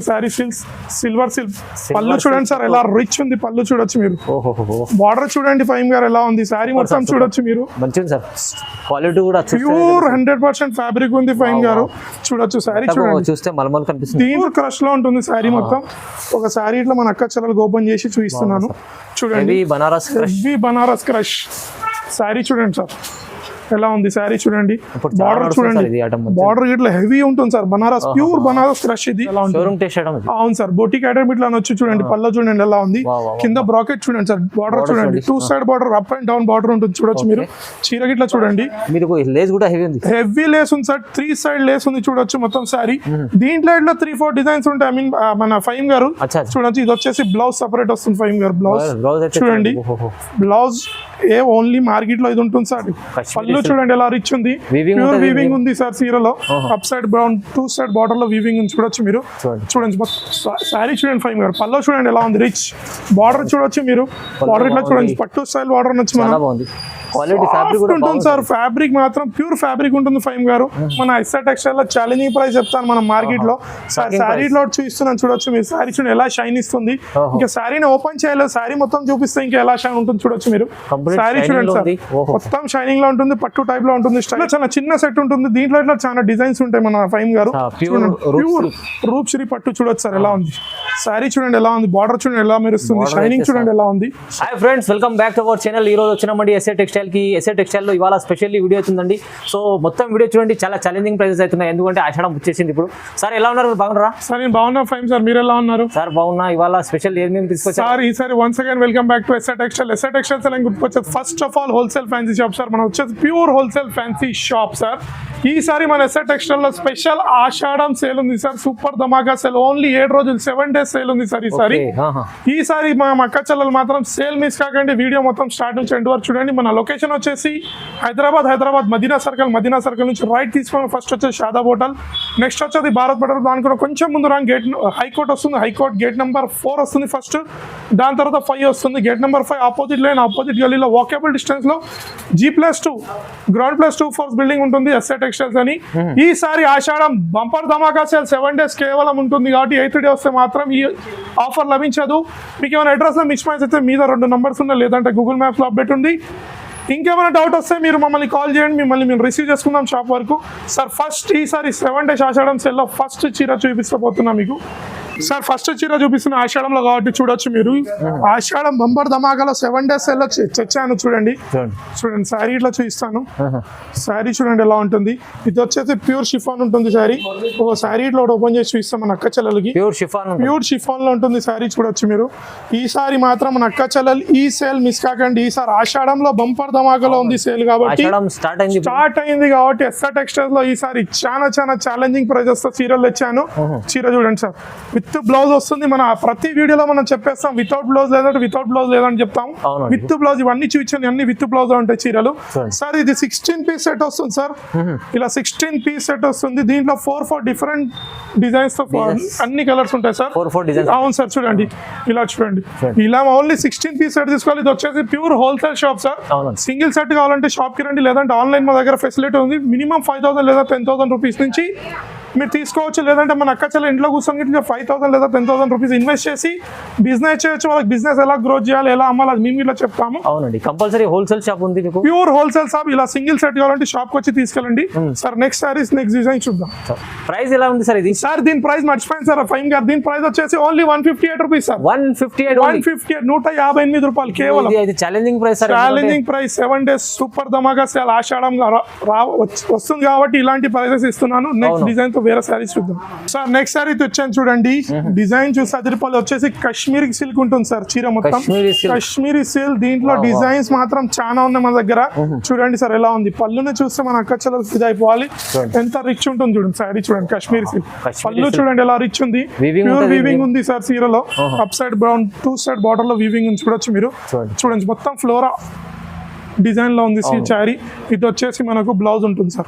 Sorry silver పళ్ళు చూడండి sir ఎలా రిచ్ ఉంది పళ్ళు చూడొచ్చు మీరు. బార్డర్ చూడండి ఫైమ్ గారు ఎలా ఉంది. సారీ మొత్తం చూడొచ్చు మీరు. మంచిది సార్, క్వాలిటీ కూడా ప్యూర్ 100% ఫ్యాబ్రిక్ ఉంది ఫైమ్ గారు. చూడొచ్చు సారీ చూడండి, చూస్తే మలమల్ కనిపిస్తుంది. దీంట్లో క్రష్ లో ఉంటుంది సారీ మొత్తం. ఒక సారీ ఇట్లా మన అక్క చెల్లెలకు ఓపెన్ చేసి చూపిస్తున్నాను. చూడండి బనారస్ క్రష్ సారీ చూడండి సార్ ఎలా ఉంది. సారీ చూడండి, బార్డర్ చూడండి, బార్డర్ ఇట్లా హెవీ ఉంటుంది sir. Banaras pure Banaras crush ఇది. అవును సార్, బొటిక్ ఐటమ్ ఇట్లా వచ్చి చూడండి. పళ్ళ చూడండి ఎలా ఉంది. కింద బ్రాకెట్ చూడండి సార్. బార్డర్ చూడండి, 2 side border, up and down border ఉంటుంది చూడొచ్చు మీరు. చీర గిట్లా చూడండి, హెవీ లేస్ ఉంది సార్. 3 సైడ్ లేస్ ఉంది చూడొచ్చు మొత్తం సారీ. దీంట్లో ఇట్లా 3-4 డిజైన్స్ ఉంటాయి. ఐ మీన్ మన ఫైమ్ గారు చూడొచ్చు. ఇది వచ్చేసి బ్లౌజ్ సపరేట్ వస్తుంది ఫైమ్ గారు. బ్లౌజ్ చూడండి, బ్లౌజ్ ఓన్లీ మార్కెట్ లో ఇది ఉంటుంది సార్. పళ్ళు చూడండి ఎలా రిచ్ ఉంది. ప్యూర్ వీవింగ్ ఉంది సార్ చీరలో. Up side brown 2 side border లో వీవింగ్ ఉంది చూడొచ్చు మీరు. చూడండి సారీ చూడండి ఫైమ్ గారు. పళ్ళు చూడండి ఎలా ఉంది రిచ్. బార్డర్ చూడొచ్చు మీరు. బార్డర్ ఇట్లా చూడండి, పట్టు స్టైల్ బార్డర్ వచ్చి ఉంటుంది సార్. ఫ్యాబ్రిక్ మాత్రం ప్యూర్ ఫ్యాబ్రిక్ ఉంటుంది ఫైమ్ గారు. మన ఎస్ఆర్ టెక్స్టైల్ లో ఛాలెంజింగ్ ప్రైస్ చెప్తాను మనం మార్కెట్ లో. శారీలో చూపిస్తున్నాను చూడొచ్చు మీరు. శారీ చూడండి ఎలా షైన్ ఇస్తుంది. ఇంకా శారీని ఓపెన్ చేయలేదు, శారీ మొత్తం చూపిస్తే ఇంకా ఎలా షైన్ ఉంటుంది చూడొచ్చు మీరు. శారీ చూడండి సార్, మొత్తం షైనింగ్ లో ఉంటుంది. పట్టు టైప్ లో ఉంటుంది. స్టైల్ చాలా చిన్న సెట్ ఉంటుంది. దీంట్లో ఇట్లా చాలా డిజైన్స్ ఉంటాయి మన ఫైమ్ గారు. ప్యూర్ రూప్శ్రీ పట్టు చూడొచ్చు సార్ ఎలా ఉంది. శారీ చూడండి ఎలా ఉంది. బార్డర్ చూడండి ఎలా మెరుస్తుంది. షైనింగ్ చూడండి ఎలా ఉంది. Hi friends, welcome back to our channel. ఈ రోజు వచ్చినామండి ఎస్ఆర్ టెక్స్టైల్ కి. ఎస్ఆర్ టెక్స్టైల్ లో ఇవాళ స్పెషల్లీ వీడియో అవుతుందండి. సో మొత్తం వీడియో చూడండి, చాలా ఛాలెంజింగ్ ప్రైజెస్ అవుతున్నాయి. ఎందుకంటే ఆషాఢం వచ్చేసింది ఇప్పుడు. సార్ ఎలా ఉన్నారు, బాగున్నారా? సార్ నేను బాగున్నా ఫైమ్ సార్, మీరు ఎలా ఉన్నారు? సార్ బాగున్నా. ఇవాళ స్పెషల్ ఏమేమి తీసుకొచ్చారు సార్ ఈసారి? Once again welcome back to SR textile. SR textiles అని గుర్తుకొచ్చేది first of all wholesale fancy shop sir. మనం వచ్చేది pure wholesale fancy shop sir. ఈసారి మన ఎస్ఆర్ టెక్స్టైల్ లో స్పెషల్ ఆషాఢం సేల్ ఉంది సార్. సూపర్ ధమాకా సేల్. ఓన్లీ 7 రోజులు 7 days సేల్ ఉంది సార్ ఈసారి మా అక్క చెల్లెలు మాత్రం సేల్ మిస్ కాకండి. వీడియో మొత్తం స్టార్ట్ నుంచి ఎండ్ వరకు చూడండి. మన లొకేషన్ వచ్చేసి హైదరాబాద్ మదీనా సర్కిల్ నుంచి రైట్ తీసుకొని ఫస్ట్ వచ్చేసి షాదాబ్ హోటల్, నెక్స్ట్ వచ్చేది భారత్ బటర్, దానికన్నా కొంచెం ముందు రాంగ్ గేట్ హైకోర్ట్ వస్తుంది. హైకోర్ట్ గేట్ నెంబర్ 4 వస్తుంది ఫస్ట్. దాని తర్వాత 5 వస్తుంది. Gate number 5 opposite line, opposite గల్లీలో వాకబుల్ డిస్టెన్స్ లో G+2 గ్రౌండ్ +2 floors బిల్డింగ్ ఉంటుంది ఎస్ఆర్ టెక్స్టైల్స్ అని. ఈసారి ఆషాఢం బంపర్ ధమాకా సేల్ 7 days కేవలం ఉంటుంది కాబట్టి 8th day వస్తే మాత్రం ఈ ఆఫర్ లభించదు. మీకు ఏమైనా అడ్రస్ లో మిస్ మ్యాచ్ అయితే మీద 2 numbers ఉన్నాయి, లేదంటే గూగుల్ మ్యాప్స్ లో అప్డేట్ ఉంది. ఇంకేమైనా డౌట్ వస్తే మీరు మమ్మల్ని కాల్ చేయండి, మిమ్మల్ని మేము రిసీవ్ చేసుకుందాం షాప్ వరకు. సార్ ఫస్ట్ ఈసారి 7 days ఆషాఢం సేల్లో ఫస్ట్ చీర చూపిస్తపోతున్నా మీకు. సార్ ఫస్ట్ చీర చూపిస్తున్న ఆషాఢంలో కాబట్టి చూడొచ్చు మీరు. ఆషాఢం బంపర్ ధమాకాలో 7 days సేల్లో తెచ్చాను చూడండి. శారీ ఇట్లా చూపిస్తాను. శారీ చూడండి ఎలా ఉంటుంది. ఇది వచ్చేసి ప్యూర్ షిఫాన్ ఉంటుంది శారీ. ఒక శారీ ఇట్లా ఓపెన్ చేసి చూపిస్తాం మన అక్క చెల్లెలకి. ప్యూర్ షిఫాన్ లో ఉంటుంది శారీ చూడొచ్చు మీరు. ఈసారి మాత్రం మన అక్క చెల్లెలు ఈ సేల్ మిస్ కాకండి. ఈసారి ఆషాఢంలో బంపర్ ధమాకాలో ఉంది సేల్ కాబట్టి స్టార్ట్ అయింది కాబట్టి ఎస్ఆర్ టెక్స్టైల్స్ లో ఈసారి చాలా ఛాలెంజింగ్ ప్రైజెస్ తో చీరలు తెచ్చాను. చీర చూడండి సార్, విత్ బ్లౌజ్ వస్తుంది. మన ప్రతి వీడియోలో మనం చెప్పేస్తాం వితౌట్ బ్లౌజ్ లేదంటే చెప్తాం. విత్ బ్లౌజ్ ఇవన్నీ చూపించండి, అన్ని విత్ బ్లౌజ్ ఉంటాయి చీరలు. సార్ ఇది 16 piece సెట్ వస్తుంది సార్. ఇలా 16 piece సెట్ వస్తుంది. దీంట్లో 4 డిఫరెంట్ డిజైన్స్ తో అన్ని కలర్స్ ఉంటాయి సార్. అవును సార్ చూడండి ఇలా చూడండి. ఇలా ఓన్లీ 16 piece సెట్ తీసుకోవాలి. ఇది వచ్చేసి pure wholesale shop sir. Single set కావాలంటే షాప్ కి రండి, లేదంటే ఆన్లైన్ మా దగ్గర ఫెసిలిటీ ఉంది. మినిమం 5,000 లేదా 10,000 రూపీస్ నుంచి మీరు తీసుకోవచ్చు. లేదంటే మన అక్క చెల్లెలు ఇంట్లో కూర్చొని 5,000 లేదా 10,000 రూపీస్ ఇన్వెస్ట్ చేసి బిజినెస్ చేయొచ్చు. వాళ్ళకి బిజినెస్ ఎలా గ్రోత్ చేయాలి, ఎలా అమ్మాలి అది మేము ఇలా చెప్తాము. అవునండి, కంపల్సరీ హోల్సేల్ షాప్ ఉంది మీకు. Pure wholesale shop. ఇలా సింగిల్ సెట్ కావాలంటే షాప్ వచ్చి తీసుకెళ్ళండి sir. Next saris next design చూద్దాం. ప్రైస్ ఎలా ఉంది సార్ ఇది? సార్ దీని ప్రైస్ మర్చిపోయింది సార్ ఫైమ్ గారు. దీని ప్రైస్ వచ్చేసి ఓన్లీ 158 రూపీస్ సార్. 158 158 రూపాయలు కేవలం. Challenging price. 7 days సూపర్ ధమాకా సేల్ ఆషాఢం వస్తుంది కాబట్టి ఇలాంటి ప్రైసెస్ ఇస్తున్నాను. నెక్స్ట్ డిజైన్ వేరే సారీస్ చూద్దాం సార్. నెక్స్ట్ సారీ తెచ్చాను చూడండి. డిజైన్ చూసి 10 రూపాయలు వచ్చేసి కాశ్మీరీ సిల్క్ ఉంటుంది సార్. చీర మొత్తం కాశ్మీరీ సిల్క్. దీంట్లో డిజైన్స్ మాత్రం చాలా ఉన్నాయి మన దగ్గర. చూడండి సార్ ఎలా ఉంది. పళ్ళుని చూస్తే మన అక్క చెల్లెలు ఇది అయిపోవాలి. ఎంత రిచ్ ఉంటుంది చూడండి సారీ. చూడండి కాశ్మీరీ సిల్క్ పళ్ళు చూడండి ఎలా రిచ్ ఉంది. ప్యూర్ వీవింగ్ ఉంది సార్ చీరలో. Up side brown 2 side border లో వీవింగ్ ఉంది చూడొచ్చు మీరు. చూడండి మొత్తం ఫ్లోరా డిజైన్ లో ఉంది శారీ. ఇది వచ్చేసి మనకు బ్లౌజ్ ఉంటుంది సార్.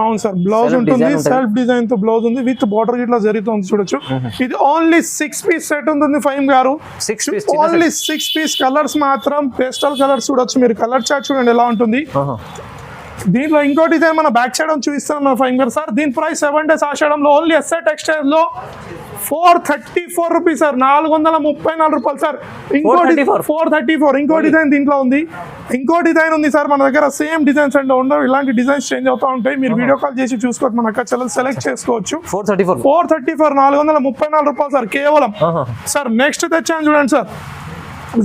అవును సార్ బ్లౌజ్ ఉంటుంది. సెల్ఫ్ డిజైన్ తో బ్లౌజ్ ఉంది విత్ బార్డర్ ఇట్లా జరుగుతుంది చూడొచ్చు. ఇది ఓన్లీ 6 piece సెట్ ఉంటుంది ఫైమ్ గారు. Only 6 piece. కలర్స్ మాత్రం పేస్టల్ కలర్స్ చూడొచ్చు మీరు. కలర్ చార్ట్ చూడండి ఎలా ఉంటుంది. దీంట్లో ఇంకో డిజైన్ మన బ్యాక్ సైడ్ చూపిస్తున్నాం మన ఫైన్ గారు సార్. దీని ప్రైస్ 7 days ఆషాఢంలో ఓన్లీ ఎస్ఐ టెక్స్టైల్స్ లో 434 రూపీస్ సార్, 434 రూపాయలు సార్. ఇంకో 434. ఇంకో డిజైన్ దీంట్లో ఉంది, ఇంకో డిజైన్ ఉంది సార్ మన దగ్గర. సేమ్ డిజైన్స్ అంటే ఉండవు, ఇలాంటి డిజైన్స్ చేంజ్ అవుతా ఉంటాయి. మీరు వీడియో కాల్ చేసి చూసుకోవచ్చు, మన అక్క చెల్లెలు సెలెక్ట్ చేసుకోవచ్చు. 434 434 రూపాయలు సార్ కేవలం. సార్ నెక్స్ట్ తెచ్చాను చూడండి సార్,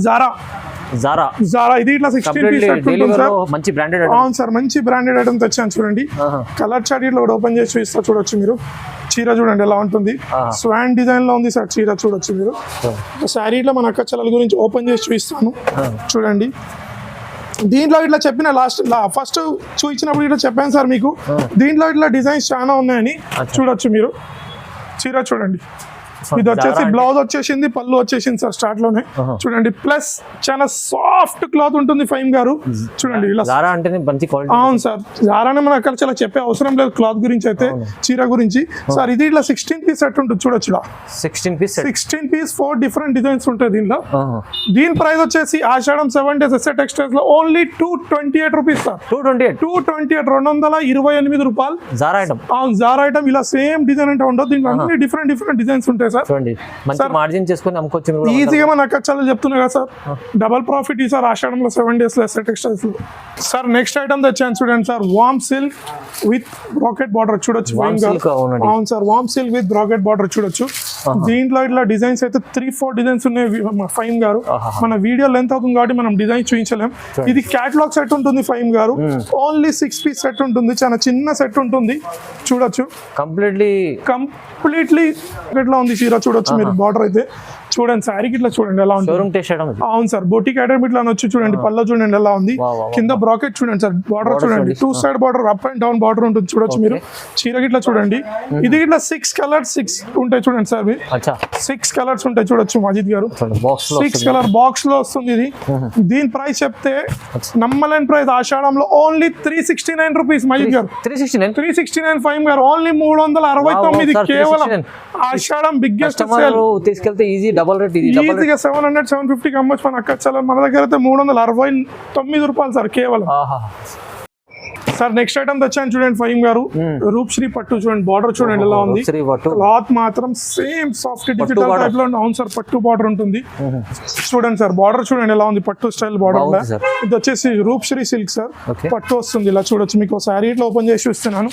జారా ఇది ఇట్లా 16 పీస్ సెట్ ఉంటుంది సార్. మంచి బ్రాండెడ్. అవును సార్, మంచి బ్రాండెడ్ ఐటమ్ తెచ్చాను చూడండి. కలర్ చార్ట్ ఇట్లా కూడా ఓపెన్ చేసి చూపిస్తా, చూడొచ్చు మీరు. చీర చూడండి ఎలా ఉంటుంది, స్వాన్ డిజైన్ లో ఉంది సార్ చీర, చూడొచ్చు మీరు. శారీలో మన అక్క చెల్లెల గురించి ఓపెన్ చేసి చూపిస్తాను చూడండి. దీంట్లో ఇట్లా చెప్పిన ఫస్ట్ చూపించినప్పుడు ఇట్లా చెప్పాను సార్ మీకు. దీంట్లో ఇట్లా డిజైన్స్ చాలా ఉన్నాయని చూడొచ్చు మీరు. చీర చూడండి, ఇది వచ్చేసి బ్లౌజ్ వచ్చేసింది, పళ్ళు వచ్చేసింది సార్ స్టార్ట్ లోనే చూడండి. ప్లస్ చాలా సాఫ్ట్ క్లాత్ ఉంటుంది ఫైమ్ గారు చూడండి. ఇలా అవును సార్, జారానే మన అక్కడ చాలా చెప్పే అవసరం లేదు క్లాత్ గురించి అయితే, చీర గురించి సార్. ఇది ఇట్లా 16 పీస్ సెట్ ఉంటుంది చూడొచ్చు. 16 పీస్ 4 డిఫరెంట్ డిజైన్స్ ఉంటాయి దీంట్లో. దీని ప్రైస్ వచ్చేసి ఆషాఢం 7 days ఎస్ఏ టెక్స్టైల్స్ లో ఓన్లీ 228 రూపీస్ సార్. 228 రూపాయలు జారా ఐటమ్. అవును, జారా ఐటమ్ ఇలా సేమ్ డిజైన్ అంటే ఉండదు, దీంట్లో అన్ని డిఫరెంట్ డిజైన్స్ ఉంటాయి సార్. మార్జిన్ చేసుకొని అమ్ముకోవచ్చు ఈజీగా. మన అక్క చాలా చెప్తున్నా కదా సార్, డబల్ ప్రాఫిట్ ఈ సార్ ఆషాఢంలో 7 days లో ఎస్ఏ టెక్స్టైల్స్ లో. సార్ నెక్స్ట్ ఐటమ్ తెచ్చాను చూడండి sir, warm silk with bracket border చూడొచ్చు. అవును sir, warm silk with bracket border చూడొచ్చు. దీంట్లో ఇట్లా డిజైన్స్ అయితే 3-4 డిజైన్స్ ఉన్నాయి ఫైమ్ గారు. మన వీడియో లెంత్ అవుతుంది కాబట్టి మనం డిజైన్ చూపించలేం. ఇది క్యాటలాగ్ సెట్ ఉంటుంది ఫైమ్ గారు, ఓన్లీ 6 పీస్ సెట్ ఉంటుంది, చాలా చిన్న సెట్ ఉంటుంది చూడొచ్చు. కంప్లీట్లీ ఇట్లా ఉంది చీర చూడొచ్చు మీరు. బార్డర్ అయితే చూడండి, శారీకి ఇట్లా చూడండి ఎలా ఉంది. అవును సార్, బొటిక్ ఐటమ్ ఇట్లా వచ్చి చూడండి. పళ్ళ చూడండి ఎలా ఉంది, కింద బ్రాకెట్ చూడండి సార్. బార్డర్ చూడండి, 2 side border, up and down border ఉంటుంది చూడొచ్చు మీరు. చీరకి ఇట్లా చూడండి, ఇది ఇట్లా 6 కలర్స్ 6 ఉంటాయి చూడండి సార్. 6 కలర్స్ ఉంటాయి చూడొచ్చు మజిద్ గారు. 6 కలర్ బాక్స్ లో వస్తుంది ఇది. దీని ప్రైస్ చెప్తే నమ్మలేని ప్రైస్ ఆషాఢంలో ఓన్లీ 369 రూపీస్ మజిద్ గారు. 369 ఫైమ్ గారు, ఓన్లీ 369 కేవలం. ఆషాఢం బిగ్గెస్ట్ సేల్. తీసుకెళ్తే ఈజీ డబుల్ రేట్, ఈజీగా 700-750 అమ్మొచ్చు మన అక్క చాలా. మన దగ్గర అయితే 369 రూపాయలు సార్ కేవలం. సార్ నెక్స్ట్ ఐటమ్ తెచ్చాను చూడండి ఫైమ్ గారు, రూప్శ్రీ పట్టు చూడండి. బార్డర్ చూడండి ఎలా ఉంది, క్లాత్ మాత్రం సేమ్ సాఫ్ట్ డిజిటల్ టైప్ లో. అవును సార్, పట్టు బార్డర్ ఉంటుంది చూడండి సార్. బార్డర్ చూడండి ఎలా ఉంది, పట్టు స్టైల్ బార్డర్. ఇది వచ్చేసి రూప్శ్రీ సిల్క్ సార్, పట్టు వస్తుంది ఇలా చూడొచ్చు. మీకు శారీ ఇట్లా ఓపెన్ చేసి చూస్తున్నాను.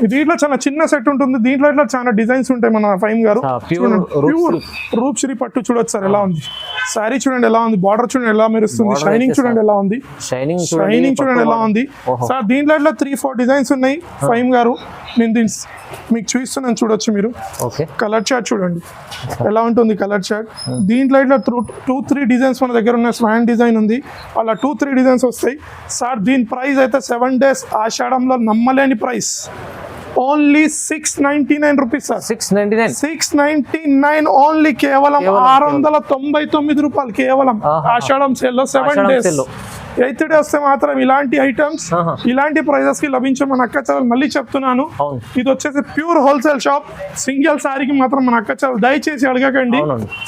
ఇది ఇట్లా చాలా చిన్న సెట్ ఉంటుంది, దీంట్లో ఇట్లా చాలా డిజైన్స్ ఉంటాయి మన ఫైమ్ గారు. ప్యూర్ రూప్శ్రీ పట్టు చూడొచ్చు సార్ ఎలా ఉంది. శారీ చూడండి ఎలా ఉంది, బార్డర్ చూడండి ఎలా మెరుస్తుంది, షైనింగ్ చూడండి ఎలా ఉంది, షైనింగ్ చూడండి ఎలా ఉంది సార్. దీంట్లో ఇట్లా 3-4 డిజైన్స్ ఉన్నాయి ఫైమ్ గారు. నేను దీన్ని మీకు చూపిస్తున్నాను చూడొచ్చు మీరు. కలర్ చార్ట్ చూడండి ఎలా ఉంటుంది, కలర్ చార్ట్. దీంట్లో ఇట్లా 2-3 డిజైన్స్ మన దగ్గర ఉన్న. స్వాన్ డిజైన్ ఉంది, అలా 2-3 డిజైన్స్ వస్తాయి సార్. దీని ప్రైస్ అయితే 7 days ఆషాఢంలో నమ్మలేని price, only 699 rupees sir. 699 only, కేవలం 699 రూపాయలు కేవలం ఆషాఢం సేల్ లో 7 days. 8th day వస్తే మాత్రం ఇలాంటి ఐటమ్స్ ఇలాంటి ప్రైజెస్ కి లభించే మన అక్క చాలా. మళ్ళీ చెప్తున్నాను, ఇది వచ్చేసి ప్యూర్ హోల్సేల్ షాప్. సింగిల్ శారీకి మాత్రం మన అక్క చాలా దయచేసి అడగకండి.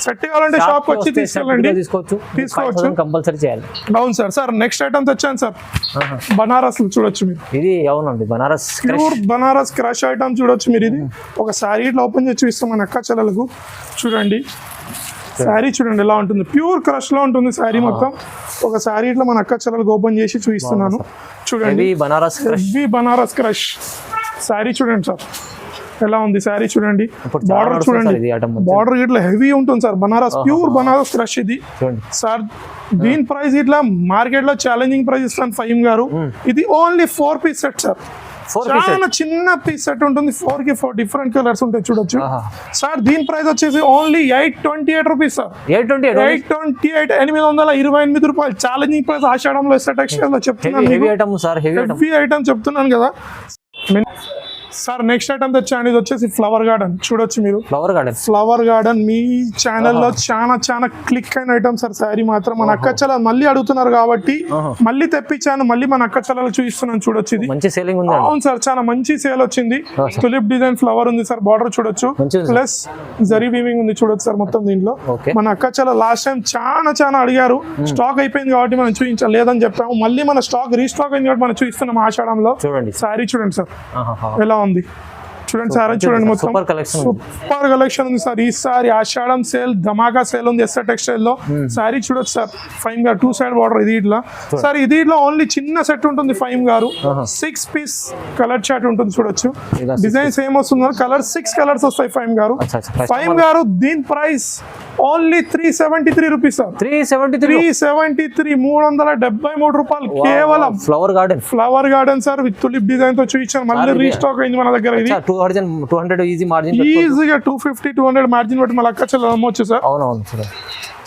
సెట్ కావాలంటే షాప్ వచ్చి తీసుకెళ్ళండి, తీసుకోవచ్చు కంపల్సరీ చేయాలి. అవును సార్. సార్ నెక్స్ట్ ఐటమ్ తెచ్చాను సార్, బనారస్ చూడొచ్చు మీరు. ఇది అవునండి, Banaras pure Banaras crush item చూడొచ్చు మీరు. ఇది ఒక శారీ ఇట్లా ఓపెన్ చేసి ఇస్తాం మన అక్క చెల్లెలకు చూడండి. శారీ చూడండి ఎలా ఉంటుంది, ప్యూర్ క్రష్ లో ఉంటుంది శారీ మొత్తం. ఒక శారీ ఇట్లా మన అక్క చెల్లెలకు ఓపెన్ చేసి చూపిస్తున్నాను చూడండి. బనారస్ క్రష్ శారీ చూడండి సార్ ఎలా ఉంది. శారీ చూడండి, బార్డర్ చూడండి, బార్డర్ ఇట్లా హెవీ ఉంటుంది sir. Banaras pure Banaras crush ఇది సార్. దీని ప్రైస్ ఇట్లా మార్కెట్ లో ఛాలెంజింగ్ ప్రైస్ ఇస్తాను ఫైమ్ గారు. ఇది ఓన్లీ 4 పీస్ సెట్ సార్. చాలా చిన్న పీస్ సెట్ ఉంటుంది, 4 డిఫరెంట్ కలర్స్ ఉంటాయి చూడొచ్చు సార్. దీని ప్రైస్ వచ్చేసి ఓన్లీ 828 రూపీస్ సార్. 828 రూపాయలు. ఛాలెంజింగ్ ప్రైస్ ఆషాఢంలో ఎస్ఆర్ టెక్స్టైల్ లో చెప్తున్నాను, హెవీ ఐటమ్ చెప్తున్నాను కదా సార్ నెక్స్ట్ ఐటమ్ తెచ్చాను, ఇది వచ్చేసి ఫ్లవర్ గార్డెన్ చూడొచ్చు మీరు. ఫ్లవర్ గార్డెన్ ఫ్లవర్ గార్డెన్ మీ ఛానల్లో చాలా క్లిక్ అయిన ఐటమ్ సార్. శారీ మాత్రం మన అక్క చెల్లెలు మళ్ళీ అడుగుతున్నారు కాబట్టి మళ్ళీ తెప్పించాను, మళ్ళీ మన అక్క చెల్లెలు చూపిస్తున్నాను చూడొచ్చు. ఇది మంచి సేలింగ్ ఉంది. అవును సార్, చాలా మంచి సేల్ వచ్చింది. టులిప్ డిజైన్ ఫ్లవర్ ఉంది సార్, బార్డర్ చూడొచ్చు, ప్లస్ జరీ వీవింగ్ ఉంది చూడొచ్చు సార్ మొత్తం దీంట్లో. మన అక్క చెల్లెలు లాస్ట్ టైం చాలా అడిగారు, స్టాక్ అయిపోయింది కాబట్టి మనం చూపించాలి లేదని చెప్పాము. మళ్ళీ మన స్టాక్ రీస్టాక్ అయింది కాబట్టి మనం చూపిస్తున్నాం ఆషాఢంలో. చూడండి శారీ చూడండి సార్ ఎలా ఉంది, చూడండి సార్ చూడండి మొత్తం సూపర్ కలెక్షన్ ఉంది సార్. ఈసారి ఆషాఢం సేల్ ధమాకా సేల్ ఉంది ఎస్ఆర్ టెక్స్టైల్ లో. శారీ చూడొచ్చు సార్, ఫైమ్ గారు 2 సైడ్ బార్డర్. ఇది ఇట్లా సార్, ఇది ఇట్లా ఓన్లీ చిన్న సెట్ ఉంటుంది ఫైమ్ గారు. 6 పీస్ కలర్ చార్ట్ ఉంటుంది చూడొచ్చు. డిజైన్ సేమ్ వస్తుంది, కలర్ 6 కలర్స్ వస్తాయి ఫైమ్ గారు. ఫైమ్ గారు దీని ప్రైస్ ఓన్లీ 373 రూపీస్ సార్. 373 373 రూపాయలు కేవలం. Flower garden sir with tulip design తో చూపించాను, మళ్ళీ రీస్టాక్ అయింది మన దగ్గర. ఇది 200 ఈజీ మార్జిన్, ఈజీగా 250-200 మార్జిన్ పెట్టి మన అక్క చెల్లెలు అమ్మొచ్చు సార్. అవునవును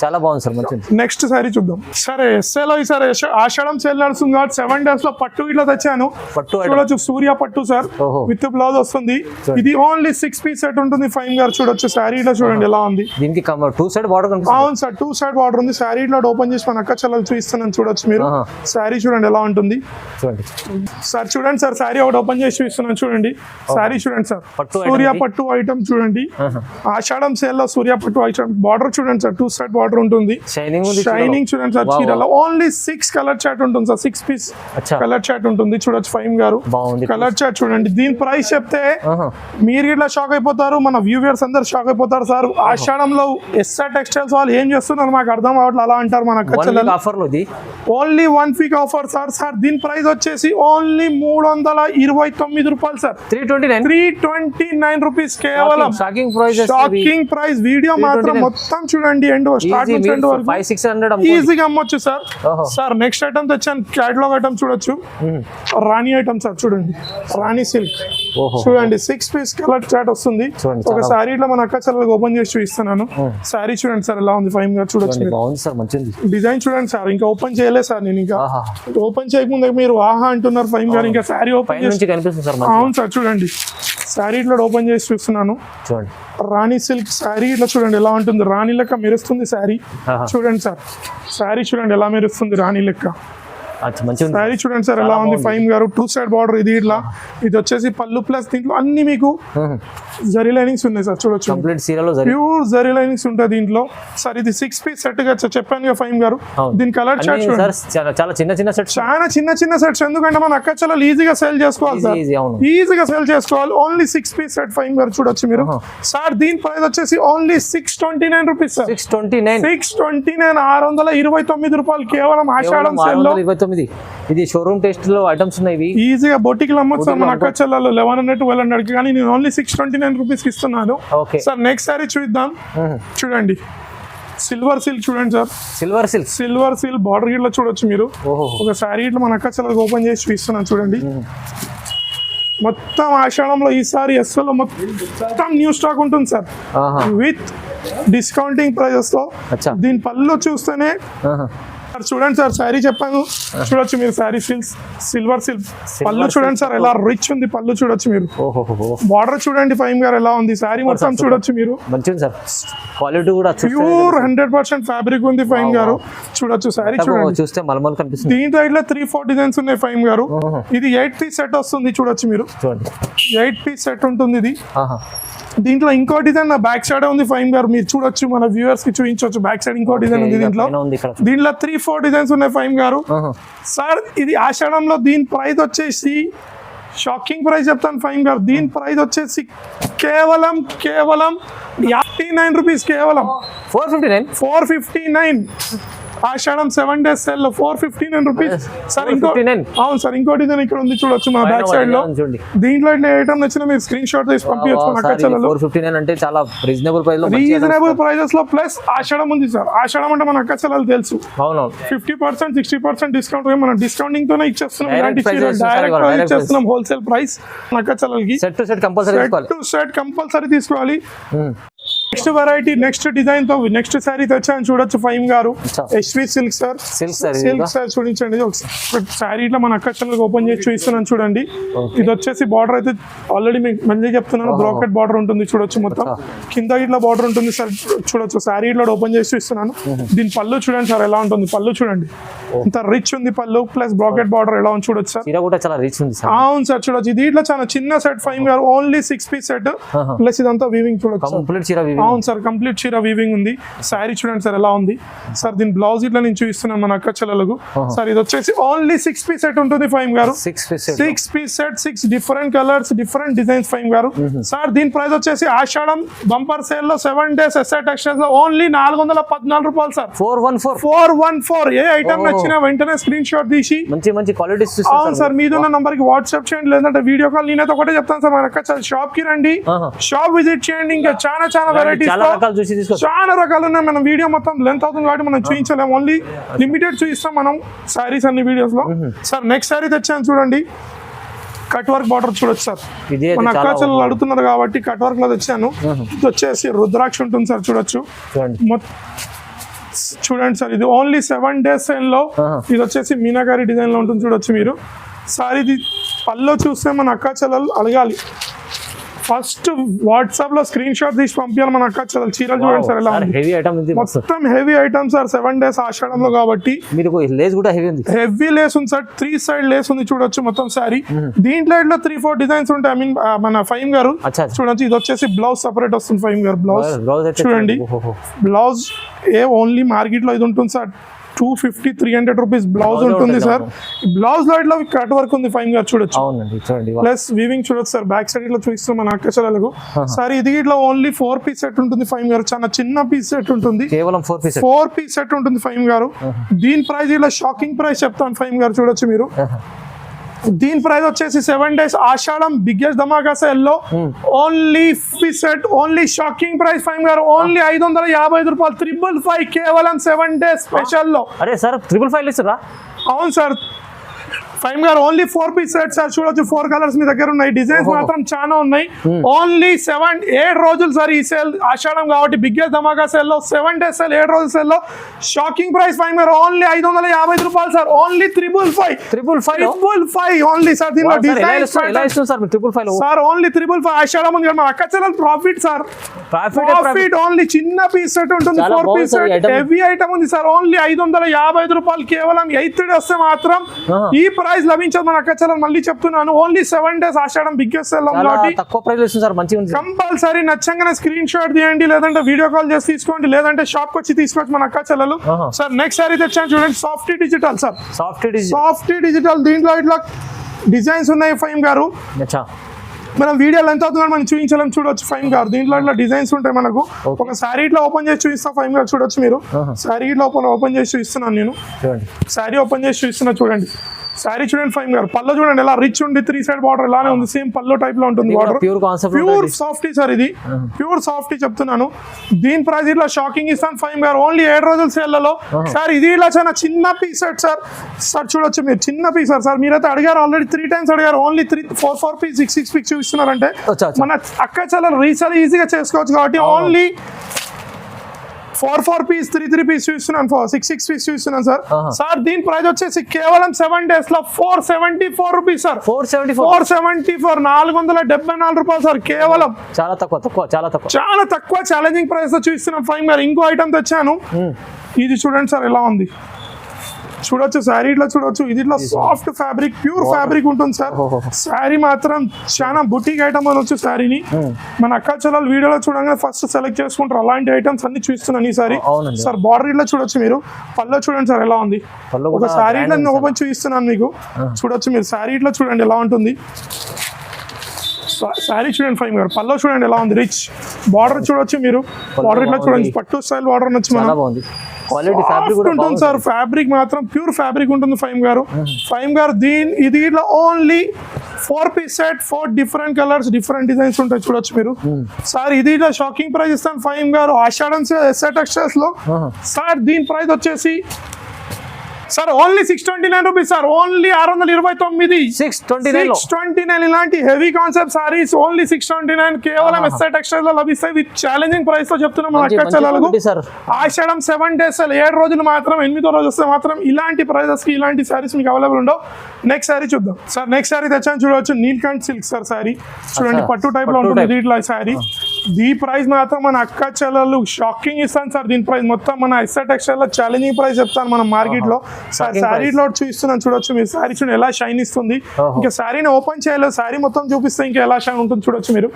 చాలా బాగుంది సార్. మంచిది. నెక్స్ట్ సారీ చూద్దాం. సరే ఎస్ఏలో ఈసారి ఆషాఢం సేల్ నడుస్తుంది కాబట్టి 7 days లో పట్టు ఇట్లా తెచ్చాను. చూడొచ్చు సూర్య పట్టు సార్ విత్ బ్లౌజ్ వస్తుంది. ఇది ఓన్లీ 6 పీస్ సెట్ ఉంటుంది ఫైమ్ గారు. చూడొచ్చు శారీ ఇట్లా చూడండి ఎలా ఉంది. దీనికి 2 సైడ్ బార్డర్ కనిపిస్తుంది. అవును సార్, 2 సైడ్ బార్డర్ ఉంది. శారీ ఇట్లా ఓపెన్ చేసి మన అక్క చెల్లెలు చూపిస్తున్నాను చూడొచ్చు మీరు. శారీ చూడండి ఎలా ఉంటుంది సార్. చూడండి సార్, శారీ ఒకటి ఓపెన్ చేసి చూపిస్తున్నాను చూడండి. శారీ చూడండి సార్, సూర్య పట్టు ఐటమ్ చూడండి. ఆషాఢం సేల్ లో సూర్య పట్టు ఐటమ్. బార్డర్ చూడండి సార్, 2 సైడ్ బార్డర్ ఉంటుంది. షైనింగ్ చూడండి సార్. చీరలో ఓన్లీ 6 కలర్ చార్ట్ ఉంటుంది సార్. 6 పీస్ కలర్ చార్ట్ ఉంటుంది చూడొచ్చు ఫైమ్ గారు. కలర్ చార్ట్ చూడండి. దీని ప్రైస్ చెప్తే మీరు ఇట్లా షాక్ అయిపోతారు, మన వ్యూవర్స్ అందరు షాక్ అయిపోతారు సార్. ఆషాఢంలో ఎస్ఆర్ టెక్స్టైల్స్ వాళ్ళు ఏం చేస్తున్నారు మాకు అర్థం అవ్వట్లేదు, అలా అంటారు మన only 1 week offer sir. Sir దీని ప్రైస్ వచ్చేసి ఓన్లీ 329 రూపాయలు సార్. 329 రూపీస్ కేవలం. Shocking price. వీడియో మాత్రం మొత్తం చూడండి, ఎండ్ ఈజీగా అమ్మొచ్చు సార్. సార్ నెక్స్ట్ ఐటమ్ తెచ్చాను, క్యాటలాగ్ ఐటమ్ చూడొచ్చు. రాణి ఐటమ్ సార్ చూడండి, రాణి సిల్క్ చూడండి. 6 పీస్ కలర్ చాట్ వస్తుంది. ఒక శారీ ఇట్లా మన అక్క చెల్లెలకు ఓపెన్ చేసి చూపిస్తున్నాను. శారీ చూడండి సార్ ఎలా ఉంది ఫైమ్ గా చూడొచ్చు. డిజైన్ చూడండి సార్, ఇంకా ఓపెన్ చేయలేదు సార్ నేను. ఇంకా ఓపెన్ చేయకముందే మీరు ఆహా అంటున్నారు ఫైమ్ గారు. ఇంకా శారీ ఓపెన్ చేసి అవును సార్ చూడండి, శారీ ఇట్లా ఓపెన్ చేసి చూస్తున్నాను. రాణి సిల్క్ శారీ ఇట్లా చూడండి ఎలా ఉంటుంది. రాణి లెక్క మెరుస్తుంది శారీ చూడండి సార్. శారీ చూడండి ఎలా మెరుస్తుంది రాణి లెక్క. శారీ చూడండి సార్ ఎలా ఉంది ఫైమ్ గారు. 2 సైడ్ బార్డర్. ఇది ఇట్లా, ఇది వచ్చేసి పళ్ళు ప్లస్ దీంట్లో అన్ని మీకు జరీ లైనింగ్స్ ఉన్నాయి సార్ చూడొచ్చు. ప్యూర్ జరీ లైనింగ్స్ ఉంటాయి దీంట్లో సార్. ఇది 6 పీస్ సెట్ గా చెప్పాను ఫైమ్ గారు. దీని కలర్ చార్ట్ చాలా చిన్న సెట్స్. ఎందుకంటే మన అక్క చెల్లెలు ఈజీగా సేల్ చేసుకోవాలి సార్, ఈజీగా సేల్ చేసుకోవాలి. ఓన్లీ 6 పీస్ సెట్ ఫైమ్ గారు చూడొచ్చు మీరు. సార్ దీని ప్రైస్ వచ్చేసి ఓన్లీ 629 రూపీస్ సార్. 629 రూపాయలు కేవలం ఆషాఢం సేల్ లో. ఇది షోరూమ్ టెస్ట్ లో ఐటమ్స్ ఉన్నాయి. ఈజీగా బొటికి అమ్మొచ్చు సార్ మన అక్క చెల్లెలు 1100-1200 కానీ నేను ఓన్లీ 629 రూపీస్ కి ఇస్తున్నాను సార్. నెక్స్ట్ సారీ చూద్దాం. చూడండి సిల్వర్ సిల్క్ చూడండి సార్. సిల్వర్ సిల్క్ బార్డర్ గిట్లా చూడొచ్చు మీరు. ఒక శారీ ఇట్లా మన అక్క చెల్లెలకు ఓపెన్ చేసి చూపిస్తున్నాను చూడండి. మొత్తం ఆషాఢంలో ఈసారి ఎస్ఎల్ మొత్తం న్యూ స్టాక్ ఉంటుంది సార్ విత్ డిస్కౌంటింగ్ ప్రైజెస్ లో. దీని పళ్ళు చూస్తేనే చూడండి సార్, శారీ చెప్పాను చూడొచ్చు మీరు. శారీ సిల్వర్ సిల్క్ పళ్ళు చూడండి సార్ ఎలా రిచ్ ఉంది పళ్ళు చూడొచ్చు మీరు. బార్డర్ చూడండి ఫైమ్ గారు ఎలా ఉంది. శారీ మొత్తం చూడొచ్చు మీరు. క్వాలిటీ కూడా ప్యూర్ 100% ఫ్యాబ్రిక్ ఉంది ఫైమ్ గారు చూడొచ్చు. శారీ చూడండి చూస్తే మల్మల్ కనిపిస్తుంది. దీంట్లో ఇట్లా 3-4 డిజైన్స్ ఉన్నాయి ఫైమ్ గారు. ఇది 8 పీస్ సెట్ వస్తుంది చూడొచ్చు మీరు. 8 పీస్ సెట్ ఉంటుంది ఇది. దీంట్లో ఇంకో డిజైన్ నా బ్యాక్ సైడ్ ఉంది ఫైమ్ గారు, మీరు చూడొచ్చు, మన వ్యూవర్స్ కి చూపించవచ్చు. బ్యాక్ సైడ్ ఇంకో డిజైన్ ఉంది దీంట్లో. 3-4 డిజైన్స్ ఉన్నాయి ఫైమ్ గారు. సార్ ఇది ఆషాఢంలో దీని ప్రైస్ వచ్చేసి షాకింగ్ ప్రైస్ చెప్తాను ఫైమ్ గారు. దీని ప్రైస్ వచ్చేసి కేవలం 89 రూపీస్. కేవలం 459. ఆషాఢం 7 days సేల్ లో 459 రూపీస్ సార్. అవును సార్, ఇంకో డిజైన్ ఇక్కడ ఉంది చూడొచ్చు మన బ్యాక్ సైడ్ లో. దీంట్లో ఇట్లా ఐటమ్ నచ్చిన మీరు స్క్రీన్ షాట్ తీసి పంపించచ్చు మన అక్క చెల్లెలు. 459 అంటే చాలా రీజనబుల్ ప్రైజెస్ లో ప్లస్ ఆషాఢం ఉంది సార్. ఆషాఢం అంటే మన అక్క చెల్లెలు తెలుసు. 50% 60% డిస్కౌంట్ మన డిస్కౌంటింగ్ తోనే ఇచ్చేస్తున్నాం. డైరెక్ట్ ఇచ్చేస్తున్నాం హోల్సేల్ ప్రైస్ మన అక్క చెల్లెలకి. సెట్ టు సెట్ కంపల్సరీ తీసుకోవాలి. తీసుకోవాలి. నెక్స్ట్ వెరైటీ నెక్స్ట్ డిజైన్ తో నెక్స్ట్ శారీ తెచ్చాను చూడొచ్చు ఫైమ్ గారు. అచ్చా. SV silk sir. Silk sari silk sir చూడించండి శారీ ఇట్లా మన అక్క చెల్లెలకు ఓపెన్ చేసి చూపిస్తున్నాను చూడండి. ఇది వచ్చేసి బార్డర్ అయితే ఆల్రెడీ మీకు మళ్ళీ చెప్తున్నాను బ్రాకెట్ బార్డర్ ఉంటుంది చూడొచ్చు మొత్తం. కింద ఇట్లా బార్డర్ ఉంటుంది సార్ చూడొచ్చు. శారీ ఇట్లా ఓపెన్ చేసి చూపిస్తున్నాను. దీని పళ్ళు చూడండి సార్ ఎలా ఉంటుంది. పళ్ళు చూడండి ఇంత రిచ్ ఉంది పళ్ళు ప్లస్ బ్రాకెట్ బార్డర్ ఎలా ఉంది చూడొచ్చు సార్. చీర కూడా చాలా రిచ్ ఉంది సార్. అవును సార్ చూడొచ్చు. ఇది ఇట్లా చాలా చిన్న సెట్ ఫైమ్ గారు ఓన్లీ 6 పీస్ సెట్ ప్లస్ ఇదంతా వీవింగ్ చూడొచ్చు. కంప్లీట్ చీర అవును సార్ కంప్లీట్ చీర వీవింగ్ ఉంది. శారీ చూడండి సార్ ఎలా ఉంది సార్. దీని బ్లౌజ్ ఇట్లా నేను చూపిస్తున్నాను మన అక్క చెల్లెలకు సార్. ఇది వచ్చేసి ఓన్లీ 6 పీస్ సెట్ ఉంటుంది ఫైమ్ గారు. 6 piece set 6 different colours different designs Faim గారు. సార్ దీని ప్రైస్ వచ్చేసి ఆషాఢం బంపర్ సేల్ లో 7 days ఎస్ఆర్ టెక్స్టైల్స్ లో ఓన్లీ 414 రూపాయలు సార్. 414. ఏ ఐటమ్ నచ్చినా వెంటనే స్క్రీన్ షాట్ తీసి మంచి క్వాలిటీస్. అవును సార్ మీదున్న నంబర్ కి వాట్సాప్ చేయండి లేదంటే వీడియో కాల్. నేనైతే ఒకటే చెప్తాను సార్ మన అక్క షాప్ కి రండి, షాప్ విజిట్ చేయండి. ఇంకా చాలా వెరైటీస్ చాలా రకాలు ఉన్నాయి. మనం వీడియో మొత్తం లెంత్ అవుతుంది కాబట్టి మనం చూపించలేము. ఓన్లీ లిమిటెడ్ చూపిస్తాం మనం సారీస్ అన్ని వీడియోస్ లో. సార్ నెక్స్ట్ సారీ తెచ్చాను చూడండి. కట్ వర్క్ బార్డర్ చూడొచ్చు సార్. మన అక్క చెల్లెలు అడుగుతున్నారు కాబట్టి కట్ వర్క్ లో తెచ్చాను. ఇది వచ్చేసి రుద్రాక్ష ఉంటుంది సార్ చూడొచ్చు. చూడండి సార్ ఇది ఓన్లీ 7 days సేల్ లో. ఇది వచ్చేసి మీనాకారి డిజైన్ లో ఉంటుంది చూడొచ్చు మీరు. సార్ ఇది పళ్ళు చూస్తే మన అక్క చెల్లెలు అడగాలి. ఫస్ట్ వాట్సాప్ లో స్క్రీన్ షాట్ తీసి పంపించాలి మన అక్క చెల్లెలు. చీరలు చూడండి సార్ ఎలా ఉంది. మొత్తం హెవీ ఐటమ్ సార్ 7 days ఆషాఢంలో కాబట్టి. హెవీ లేస్ ఉంది సార్. 3 side లేస్ ఉంది చూడొచ్చు మొత్తం సారీ. దీంట్లో ఇట్లా 3-4 డిజైన్స్ ఉంటాయి. ఐ మీన్ మన ఫైమ్ గారు చూడొచ్చు. ఇది వచ్చేసి బ్లౌజ్ సపరేట్ వస్తుంది ఫైమ్ గారు. బ్లౌజ్ చూడండి. బ్లౌజ్ ఓన్లీ మార్కెట్ లో ఇది ఉంటుంది సార్ 250-300 రూపీస్ బ్లౌజ్ ఉంటుంది సార్. బ్లౌజ్ లో ఇట్లా కట్ వర్క్ ఉంది ఫైన్ గారు చూడొచ్చు. ప్లస్ వీవింగ్ చూడొచ్చు సార్. బ్యాక్ సైడ్ ఇట్లా చూపిస్తాం మన అక్క చెల్లెలకు. సార్ ఇది ఇట్లా ఓన్లీ 4 పీస్ సెట్ ఉంటుంది ఫైన్ గారు. చాలా చిన్న పీస్ సెట్ ఉంటుంది. కేవలం 4 పీస్ సెట్ ఉంటుంది ఫైన్ గారు. దీని ప్రైస్ ఇలా షాకింగ్ ప్రైస్ చెప్తాను ఫైన్ గారు చూడొచ్చు మీరు. దీని ప్రైస్ వచ్చేసి 7 days ఆషాఢం బిగ్గెస్ట్ ధమాకా సేల్ లో only piece set only shocking price five గారు ఓన్లీ 555 రూపాయలు. 555 కేవలం 7 days స్పెషల్ లో. అరే సార్ 555 ఇస్తారా? అవును సార్ ఫైమ్ గారు ఓన్లీ 4 పీస్ సెట్ సార్ చూడొచ్చు. 4 కలర్స్ మీ దగ్గర ఉన్నాయి. డిజైన్స్ మాత్రం చాలా ఉన్నాయి. ఓన్లీ 7-8 రోజులు సార్ ఈ సేల్ ఆషాఢం కాబట్టి బిగ్గెస్ట్ ధమాకా సేల్ లో 7 days సేల్ 7 రోజుల సేల్ లో షాకింగ్ ప్రైస్ ఫైమ్ గారు ఓన్లీ 555 రూపాయలు సార్. Only 555 only sir. దీనిలో డిజైన్ సార్ ఓన్లీ 555 ఆషాఢం ఉంది మన అక్క చెల్లెలు ప్రాఫిట్ సార్. ప్రాఫిట్ ఓన్లీ చిన్న పీస్ సెట్ ఉంటుంది. 4 పీస్ సెట్ హెవీ ఐటమ్ ఉంది సార్. ఓన్లీ 555 రూపాయలు కేవలం 8 days వస్తే మాత్రం ఈ ప్రైస్ లభించదు మన అక్క చెల్లెలు. మళ్ళీ చెప్తున్నాను only 7 days Ashadam biggest sale కాబట్టి తక్కువ ప్రైస్ ఇస్తుంది సార్. మంచిగా ఉంది. కంపల్సరీ నచ్చంగానే స్క్రీన్ షాట్ తీయండి లేదంటే వీడియో కాల్ చేసి తీసుకోండి లేదంటే షాప్ కి వచ్చి తీసుకోవచ్చు మన అక్క చెల్లెలు. సార్ నెక్స్ట్ సారీ తెచ్చాను చూడండి. Softy digital sir. Softy digital దీంట్లో ఇట్లా డిజైన్స్ ఉన్నాయి ఫైమ్ గారు. మనం వీడియోలు ఎంత అవుతుందో మనం చూపించలేం చూడొచ్చు ఫైమ్ గారు. దీంట్లో ఇట్లా డిజైన్స్ ఉంటాయి మనకు. ఒక శారీ ఇట్లా ఓపెన్ చేసి చూపిస్తా ఫైమ్ గారు చూడొచ్చు మీరు. శారీ ఇట్లా ఓపెన్ చేసి చూపిస్తున్నాను నేను. శారీ ఓపెన్ చేసి చూపిస్తున్నా చూడండి. శారీ చూడండి ఫైమ్ గారు. పళ్ళు చూడండి ఎలా రిచ్ ఉంది. 3 side బార్డర్ ఇలానే ఉంది. సేమ్ పళ్ళు టైప్ లో ఉంటుంది బార్డర్. Pure softy sir. ఇది ప్యూర్ సాఫ్టీ చెప్తున్నాను. దీని ప్రైస్ ఇట్లా షాకింగ్ ఇస్తాను ఫైమ్ గారు ఓన్లీ 7 రోజుల సేళ్లలో సార్. ఇది ఇలా చాలా చిన్న పీస్ సెట్ సార్. సార్ చూడొచ్చు మీరు చిన్న పీస్ సార్. మీరైతే అడిగారు ఆల్రెడీ 3 times అడిగారు. ఓన్లీ 4 పీస్ 6 పీస్ చూపిస్తున్నారంటే మన అక్క చెల్లెలు రీసేల్ ఈజీగా చేసుకోవచ్చు కాబట్టి ఓన్లీ 4 పీస్ 3 పీస్ చూస్తున్నాను. 6 పీస్ చూస్తున్నాను సార్. సార్ దీని ప్రైస్ వచ్చేసి కేవలం 7 days లో 474 రూపీస్ సార్. 474 474 రూపాయలు సార్. కేవలం చాలా తక్కువ ఛాలెంజింగ్ ప్రైస్ తో చూస్తున్నాను ఫైవ్ గారు. ఇంకో ఐటమ్ తెచ్చాను. ఇది చూడండి సార్ ఎలా ఉంది చూడొచ్చు. శారీ ఇట్లా చూడొచ్చు. ఇది ఇట్లా సాఫ్ట్ ఫ్యాబ్రిక్ ప్యూర్ ఫ్యాబ్రిక్ ఉంటుంది సార్. శారీ మాత్రం చాలా బుటీక్ ఐటమ్ అనొచ్చు శారీని. మన అక్క చెల్లెలు వీడియోలో చూడగానే ఫస్ట్ సెలెక్ట్ చేసుకుంటారు. అలాంటి ఐటమ్స్ అన్ని చూస్తున్నాను ఈ సారీ సార్. బార్డర్ ఇట్లా చూడొచ్చు మీరు. పళ్ళు చూడండి సార్ ఎలా ఉంది. ఒక శారీ ఇట్లా ఓపెన్ చూపిస్తున్నాను మీకు చూడొచ్చు మీరు. శారీ ఇట్లా చూడండి ఎలా ఉంటుంది. శారీ చూడండి ఫైవ్ గారు. పళ్ళు చూడండి ఎలా ఉంది. రిచ్ బార్డర్ చూడొచ్చు మీరు. బార్డర్ ఇట్లా చూడండి. పట్టు స్టైల్ బార్డర్ నచ్చు మనం. ఉంటుంది సార్. ఫ్యాబ్రిక్ మాత్రం ప్యూర్ ఫ్యాబ్రిక్ ఉంటుంది ఫైమ్ గారు. ఫైమ్ గారు ఇది ఇట్లా only 4 piece set 4 different colours different designs ఉంటాయి చూడొచ్చు మీరు. సార్ ఇది ఇట్లా షాకింగ్ ప్రైస్ ఇస్తాను ఫైమ్ గారు ఆషాఢం ఎస్ఆర్ టెక్స్టైల్స్ లో సార్. దీని ప్రైస్ వచ్చేసి sir only 629 rupees sir, only 629. 629 లో 629 ఇలాంటి హెవీ కాన్సెప్ట్ సారీస్ ఓన్లీ 629 కేవలం ఎస్ఐ టెక్స్టైల్స్ లో లభిస్తాయి విత్ ఛాలెంజింగ్ ప్రైస్ తో చెప్తున్నాం మన అక్క చెల్లెలకు. సార్ ఆషాఢం 7 days 7 రోజులు మాత్రం, 8వ రోజు వస్తే మాత్రం ఇలాంటి ప్రైజెస్ కి ఇలాంటి సారీస్ మీకు అవైలబుల్ ఉండవు. నెక్స్ట్ సారీ చూద్దాం సార్. నెక్స్ట్ సారీ తెచ్చాను చూడవచ్చు, నీల్కంఠ్ సిల్క్ సార్ సారీ చూడండి, పట్టు టైప్ లో ఉంటుంది దీంట్లో సారీ. దీ ప్రైస్ మాత్రం మన అక్క చెల్లెలు షాకింగ్ ఇస్తాను సార్. దీని ప్రైస్ మొత్తం మన ఎస్ఐ టెక్స్టైల్ లో ఛాలెంజింగ్ ప్రైస్ చెప్తాను మనం మార్కెట్ లో. సారీ లో చూస్తున్నాను చూడొచ్చు మీరు, సారీ చూడండి ఎలా షైన్ ఇస్తుంది. ఇంకా సారీని ఓపెన్ చేయలేదు, సారీ మొత్తం చూపిస్తే ఇంకా ఎలా షైన్ ఉంటుంది చూడొచ్చు మీరు.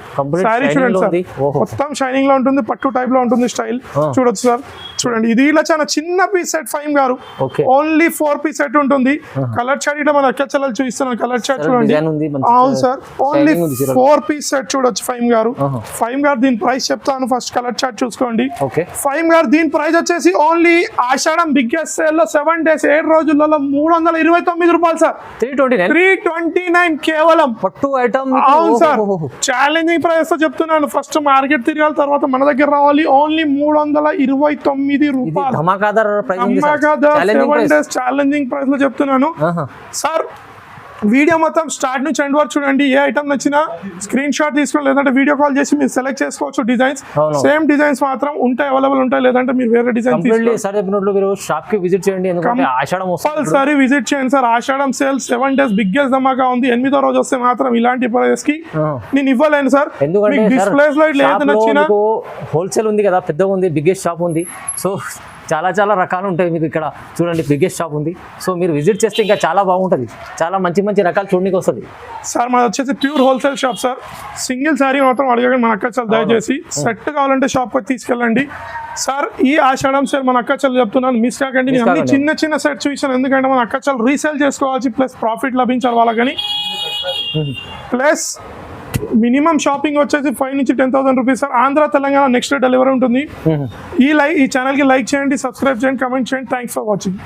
సారీ చూడండి సార్, మొత్తం షైనింగ్ లో ఉంటుంది, పట్టు టైప్ లో ఉంటుంది స్టైల్ చూడొచ్చు సార్. చూడండి ఇది ఇలా చాలా చిన్న పీస్ సెట్ ఫైమ్ గారు, ఓన్లీ 4 పీస్ సెట్ ఉంటుంది. కలర్ చార్ట్ ఇట్లా మన అక్క చెల్లెలు చూపిస్తున్నాను, కలర్ చార్ట్ చూడండి. అవును సార్, ఓన్లీ 4 పీస్ సెట్ చూడొచ్చు ఫైమ్ గారు. ఫైమ్ గారు దీని ప్రైస్ చెప్తాను, ఫస్ట్ కలర్ చార్ట్ చూసుకోండి. ఫైమ్ గారు దీని ప్రైస్ వచ్చేసి ఓన్లీ ఆషాఢం బిగ్గెస్ట్ సేల్ లో 7 days 7 రోజులలో 329 రూపాయలు సార్. 329 కేవలం పట్టు ఐటమ్. అవును సార్, ఛాలెంజింగ్ ప్రైస్ తో చెప్తున్నాను. ఫస్ట్ మార్కెట్ తిరగాలి, తర్వాత మన దగ్గర రావాలి. ఓన్లీ 329 రూపాయలు. ధమాకాదార్ ప్రైస్ ఉంది సార్. 7 days ఛాలెంజింగ్ ప్రైస్ లో చెప్తున్నాను సార్. వీడియో మొత్తం స్టార్ట్ నుంచి ఎండ్ వరకు చూడండి. ఏ ఐటమ్ నచ్చినా స్క్రీన్ షాట్ తీసుకొని లేదంటే వీడియో కాల్ చేసి మీరు సెలెక్ట్ చేసుకోవచ్చు. డిజైన్స్ సేమ్ డిజైన్స్ మాత్రం ఉంటాయి, అవైలబుల్ ఉంటాయి, లేదంటే మీరు వేరే డిజైన్ మీరు షాప్ కి విజిట్ చేయండి. ఎందుకంటే ఆషాఢం కంపల్సరీ విజిట్ చేయండి సార్. ఆషాఢం సేల్ 7 days బిగ్గెస్ట్ ధమాకా ఉంది. 8వ రోజు వస్తే మాత్రం ఇలాంటి ప్రైస్ కి నేను ఇవ్వలేను సార్. ఎందుకంటే డిస్ప్లేస్ లో ఏది నచ్చినా హోల్సేల్ ఉంది కదా, పెద్దగా ఉంది, బిగ్గెస్ట్ షాప్ ఉంది. సో చాలా రకాలు ఉంటాయి మీకు ఇక్కడ చూడండి, బిగ్గెస్ట్ షాప్ ఉంది. సో మీరు విజిట్ చేస్తే ఇంకా చాలా బాగుంటుంది, చాలా మంచి రకాలు చూడడానికి వస్తుంది సార్. మాది వచ్చేసి pure wholesale shop sir. Single sari మాత్రం అడగండి మన అక్క చెల్లి, దయచేసి సెట్ కావాలంటే షాప్ వచ్చి తీసుకెళ్ళండి సార్. ఈ ఆషాఢం సేల్ మన అక్క చెల్లి చెప్తున్నాను, మిస్ కాకండి. నేను అన్ని చిన్న సెట్ చూసాను, ఎందుకంటే మన అక్క చెల్లి రీసేల్ చేసుకోవాల్సి ప్లస్ ప్రాఫిట్ లభించాలి వాళ్ళకని. ప్లస్ మినిమం షాపింగ్ వచ్చేసి 5 నుంచి 10,000 rupees sir. Andhra Telangana next delivery ఉంటుంది. ఈ ఛానల్ కి లైక్ చేయండి, సబ్స్క్రైబ్ చేయండి, కమెంట్ చేయండి. Thanks for watching.